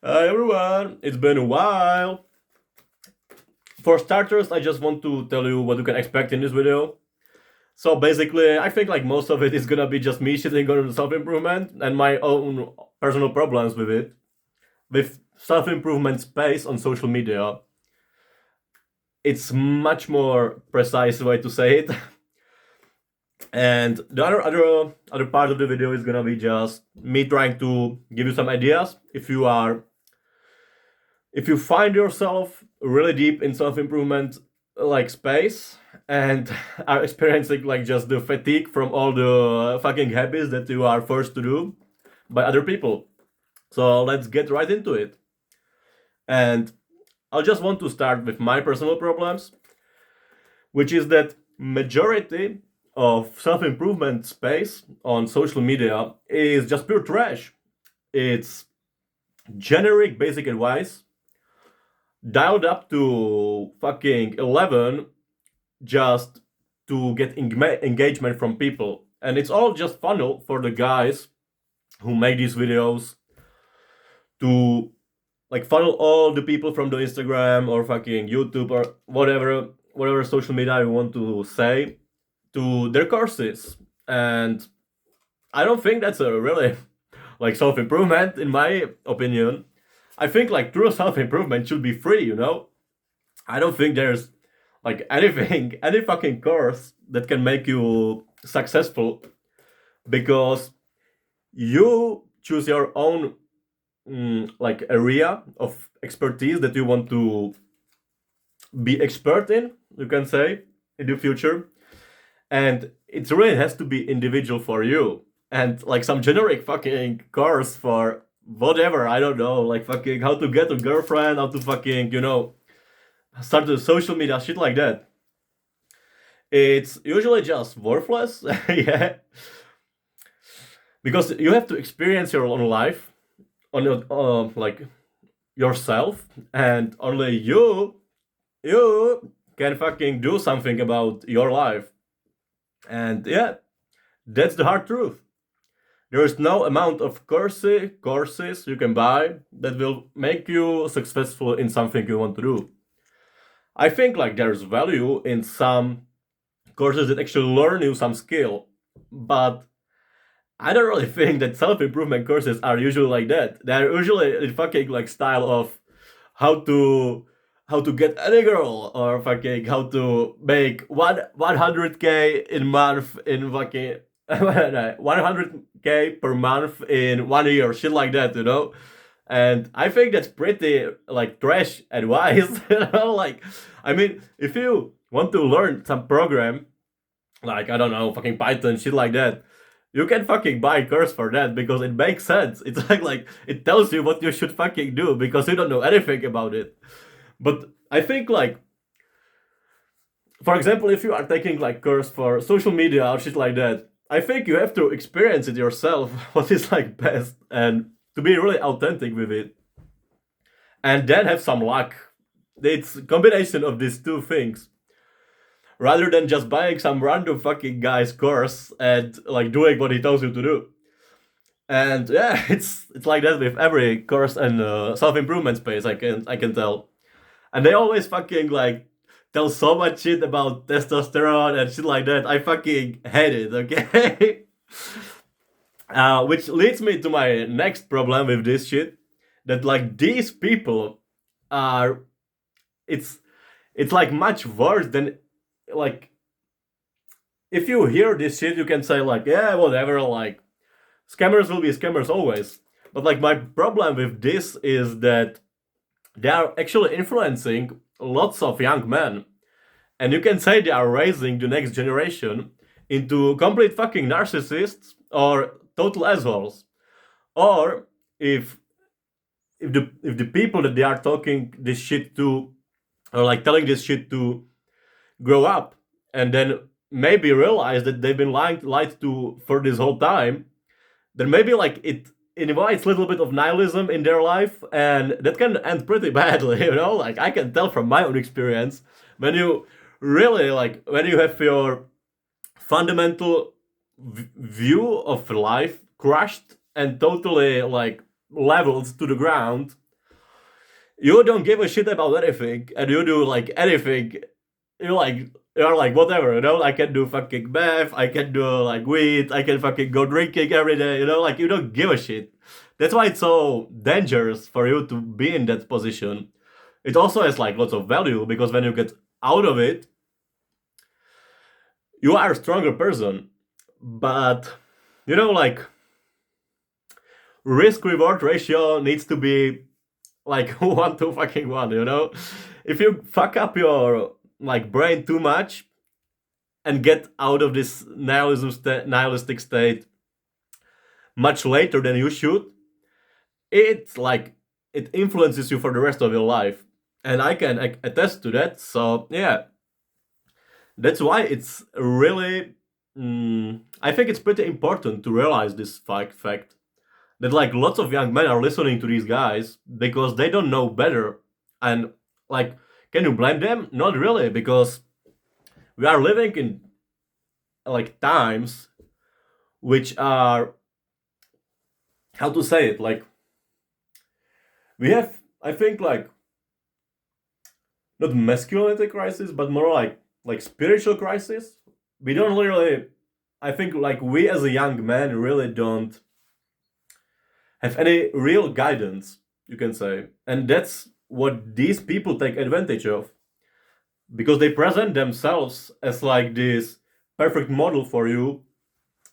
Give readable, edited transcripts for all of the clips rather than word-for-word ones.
Hi everyone, it's been a while. For starters, I just want to tell you what you can expect in this video. So basically, I think like most of it is gonna be just me shitting on self-improvement and my own personal problems with it. With self-improvement space on social media, it's much more precise way to say it. And the other part of the video is gonna be just me trying to give you some ideas if you find yourself really deep in self-improvement like space and are experiencing like just the fatigue from all the fucking habits that you are forced to do by other people. So let's get right into it. And I just want to start with my personal problems, which is that majority of self-improvement space on social media is just pure trash. It's generic basic advice dialed up to fucking 11 just to get engagement from people. And it's all just funnel for the guys who make these videos to like funnel all the people from the Instagram or fucking YouTube or whatever social media you want to say to their courses. And I don't think that's a really like self-improvement in my opinion. I think like true self-improvement should be free, you know? I don't think there's like anything, any fucking course that can make you successful because you choose your own like area of expertise that you want to be expert in, you can say, in the future. And it really has to be individual for you. And like some generic fucking course for whatever, I don't know, like fucking how to get a girlfriend, how to fucking, start a social media, shit like that. It's usually just worthless, yeah, because you have to experience your own life on your, like yourself, and only you can fucking do something about your life. And yeah, that's the hard truth. There is no amount of courses you can buy that will make you successful in something you want to do. I think like there's value in some courses that actually learn you some skill, but I don't really think that self-improvement courses are usually like that. They're usually in fucking like style of how to how to get any girl or fucking how to make 100k in month in fucking 100k per month in 1 year, shit like that, you know. And I think that's pretty like trash advice, you know. Like, I mean, if you want to learn some program, like I don't know, fucking Python, shit like that, you can fucking buy a course for that because it makes sense. It's like it tells you what you should fucking do because you don't know anything about it. But I think like, for example, if you are taking like course for social media or shit like that, I think you have to experience it yourself what is like best and to be really authentic with it, and then have some luck. It's a combination of these two things rather than just buying some random fucking guy's course and like doing what he tells you to do. And yeah, it's like that with every course and self-improvement space, I can tell. And they always fucking like tell so much shit about testosterone and shit like that. I fucking hate it, okay? Which leads me to my next problem with this shit. That like these people are, it's it's like much worse than like, if you hear this shit you can say like, yeah, whatever, like scammers will be scammers always. But like my problem with this is that they are actually influencing lots of young men. And you can say they are raising the next generation into complete fucking narcissists or total assholes. Or if if the people that they are talking this shit to, or like telling this shit to, grow up and then maybe realize that they've been lied to for this whole time, then maybe like it invites a little bit of nihilism in their life, and that can end pretty badly, you know. Like I can tell from my own experience, when you really like when you have your fundamental view of life crushed and totally like leveled to the ground, You don't give a shit about anything, and you do like anything. You're like you're like whatever, you know. I can do fucking math. I can do like weed. I can fucking go drinking every day. You know, like you don't give a shit. That's why it's so dangerous for you to be in that position. It also has like lots of value because when you get out of it, you are a stronger person. But you know, like risk reward ratio needs to be like 1 to fucking 1. You know, if you fuck up your like brain too much and get out of this nihilistic state much later than you should, it's like it influences you for the rest of your life, and I can attest to that. So yeah, that's why it's really. I think it's pretty important to realize this fact that like lots of young men are listening to these guys because they don't know better, and like, can you blame them? Not really, because we are living in like times which are, how to say it, like we have, I think, like not masculinity crisis but more like spiritual crisis. We don't really, I think, like we as a young man really don't have any real guidance, you can say, and that's what these people take advantage of because they present themselves as like this perfect model for you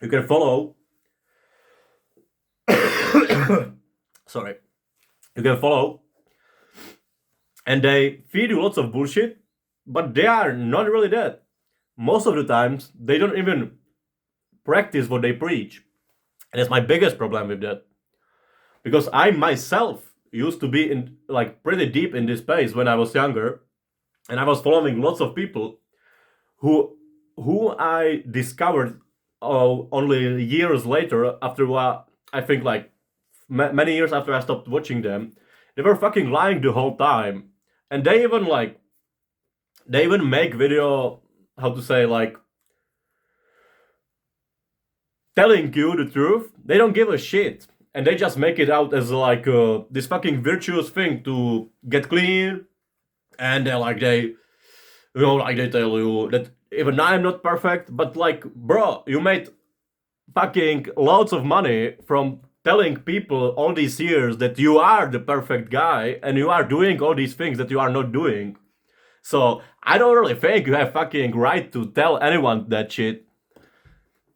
you can follow. Sorry, you can follow, and they feed you lots of bullshit, but they are not really that. Most of the times, they don't even practice what they preach. And that's my biggest problem with that. Because I myself used to be in like pretty deep in this space when I was younger, and I was following lots of people who I discovered only years later after what I think like many years after I stopped watching them. They were fucking lying the whole time, and they even make video, how to say, like telling you the truth. They don't give a shit, and they just make it out as like this fucking virtuous thing to get clean, and they tell you that even I'm not perfect, but like, bro, you made fucking loads of money from telling people all these years that you are the perfect guy and you are doing all these things that you are not doing. So I don't really think you have fucking right to tell anyone that shit.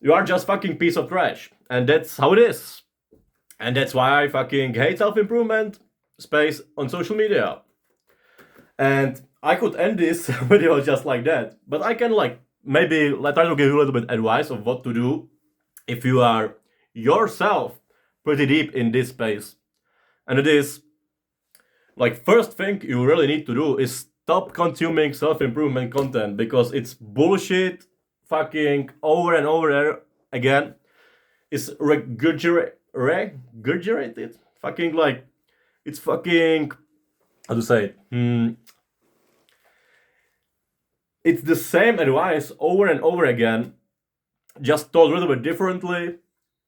You are just fucking piece of trash, and that's how it is. And that's why I fucking hate self-improvement space on social media. And I could end this video just like that, but I can like maybe try to give you a little bit advice of what to do if you are yourself pretty deep in this space. And it is like, first thing you really need to do is stop consuming self-improvement content because it's bullshit fucking over and over again. It's regurgitated fucking like, it's fucking, how to say it, it's the same advice over and over again, just told a little bit differently.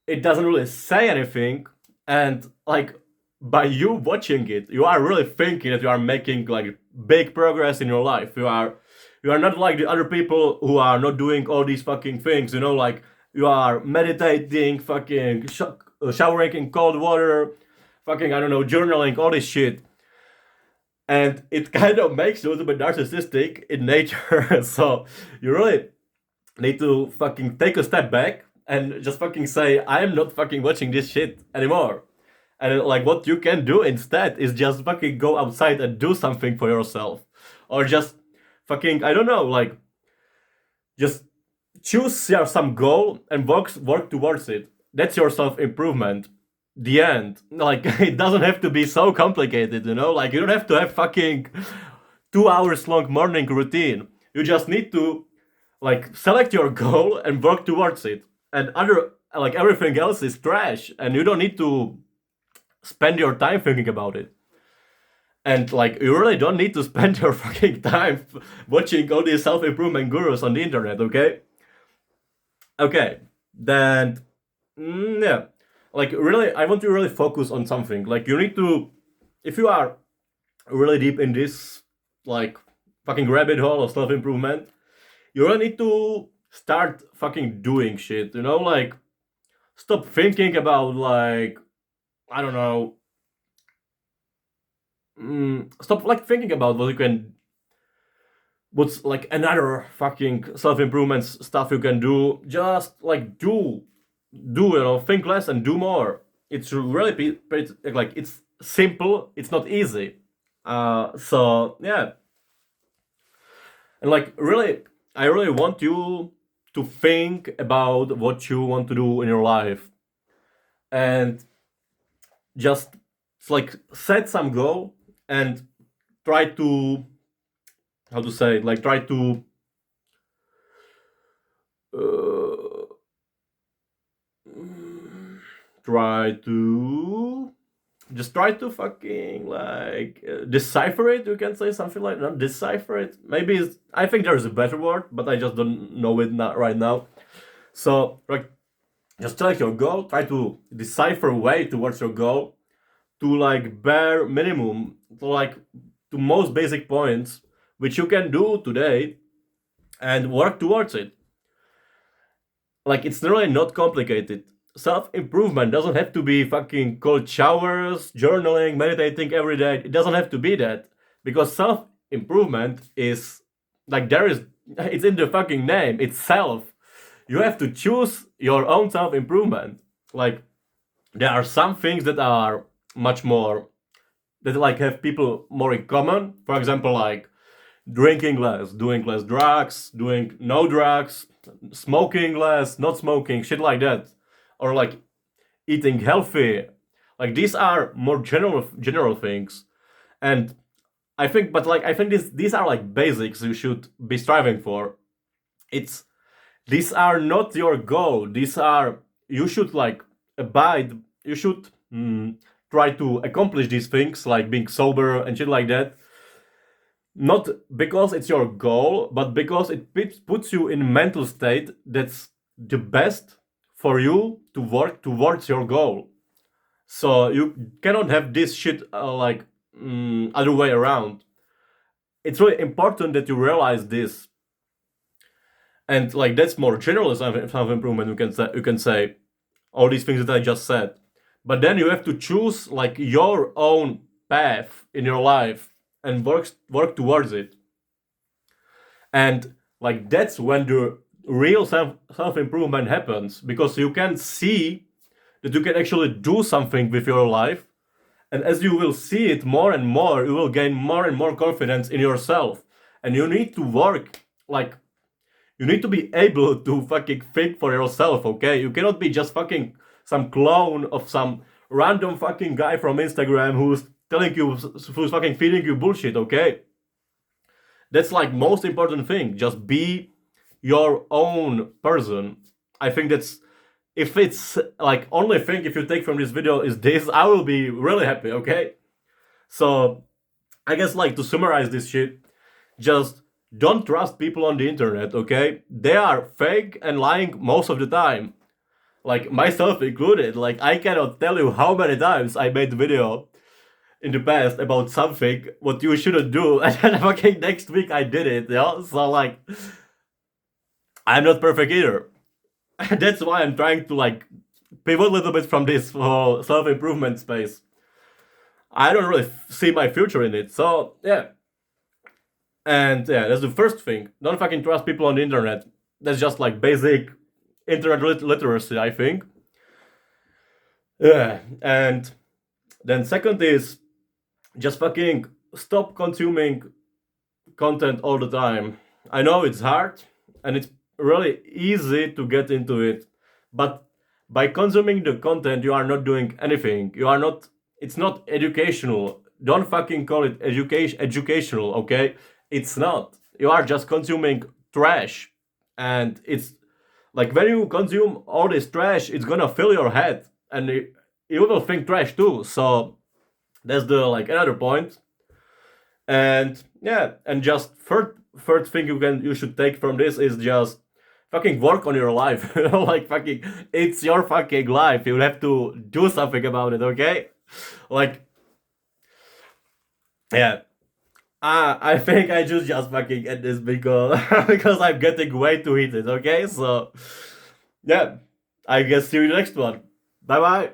It doesn't really say anything, and like, by you watching it, you are really thinking that you are making like big progress in your life. You are not like the other people who are not doing all these fucking things, you know, like you are meditating, fucking showering in cold water, fucking, I don't know, journaling, all this shit. And it kind of makes you a little bit narcissistic in nature. So you really need to fucking take a step back and just fucking say, I am not fucking watching this shit anymore. And like, what you can do instead is just fucking go outside and do something for yourself. Or just fucking, I don't know, like, just choose some goal and work towards it. That's your self improvement. The end. Like, it doesn't have to be so complicated, you know? Like, you don't have to have fucking 2 hours long morning routine. You just need to like select your goal and work towards it. And other, like, everything else is trash, and you don't need to spend your time thinking about it. And like, you really don't need to spend your fucking time watching all these self-improvement gurus on the internet, okay? Okay, then yeah, like, really, I want to really focus on something. Like, you need to, if you are really deep in this like fucking rabbit hole of self improvement, you really need to start fucking doing shit. You know, like stop thinking about like I don't know. Stop like thinking about what you can, what's like another fucking self improvement stuff you can do. Just like do you know, think less and do more. It's really like it's simple. It's not easy. So yeah, and like really, I really want you to think about what you want to do in your life, and just like set some goal and try to, how to say it, like uh, try to just try to fucking like decipher it. You can say something like that. Decipher it. Maybe I think there's a better word, but I just don't know it not right now. So like, just select your goal. Try to decipher way towards your goal to like bare minimum, to like to most basic points which you can do today and work towards it. Like it's really not complicated. Self improvement doesn't have to be fucking cold showers, journaling, meditating every day. It doesn't have to be that, because self improvement is like there is, it's in the fucking name. It's self. You have to choose your own self improvement. Like there are some things that are much more, that like have people more in common. For example, like drinking less, doing less drugs, doing no drugs, smoking less, not smoking, shit like that, or like eating healthy. Like these are more general things, and I think, but like I think these are like basics you should be striving for. It's these are not your goal. These are, you should like abide. You should try to accomplish these things like being sober and shit like that, not because it's your goal, but because it puts you in a mental state that's the best for you to work towards your goal. So you cannot have this shit like other way around. It's really important that you realize this, and like that's more general self improvement. You can say all these things that I just said, but then you have to choose like your own path in your life and work towards it. And like that's when the real self improvement happens, because you can see that you can actually do something with your life, and as you will see it more and more, you will gain more and more confidence in yourself. And you need to work like, you need to be able to fucking think for yourself. Okay, you cannot be just fucking some clone of some random fucking guy from Instagram who's telling you, who's fucking feeding you bullshit. Okay, that's like most important thing. Just be your own person. I think that's, if it's like only thing if you take from this video is this, I will be really happy. Okay, so I guess like to summarize this shit, just don't trust people on the internet. Okay, they are fake and lying most of the time, like myself included. Like I cannot tell you how many times I made video in the past about something what you shouldn't do, and then fucking next week I did it. Yeah, so like I'm not perfect either. That's why I'm trying to like pivot a little bit from this self improvement space. I don't really see my future in it. So yeah, and yeah, that's the first thing. Don't fucking trust people on the internet. That's just like basic internet literacy, I think. Yeah, and then second is just fucking stop consuming content all the time. I know it's hard and it's really easy to get into it, but by consuming the content, you are not doing anything. You are not. It's not educational. Don't fucking call it educational. Okay, it's not. You are just consuming trash, and it's like when you consume all this trash, it's gonna fill your head, and you will think trash too. So that's the like another point. And yeah, and just third thing you should take from this is just fucking work on your life. You know, like fucking, it's your fucking life. You have to do something about it. Okay, like Yeah. I think I should just fucking end this because because I'm getting way too heated. Okay, so yeah, I guess see you in the next one. Bye bye.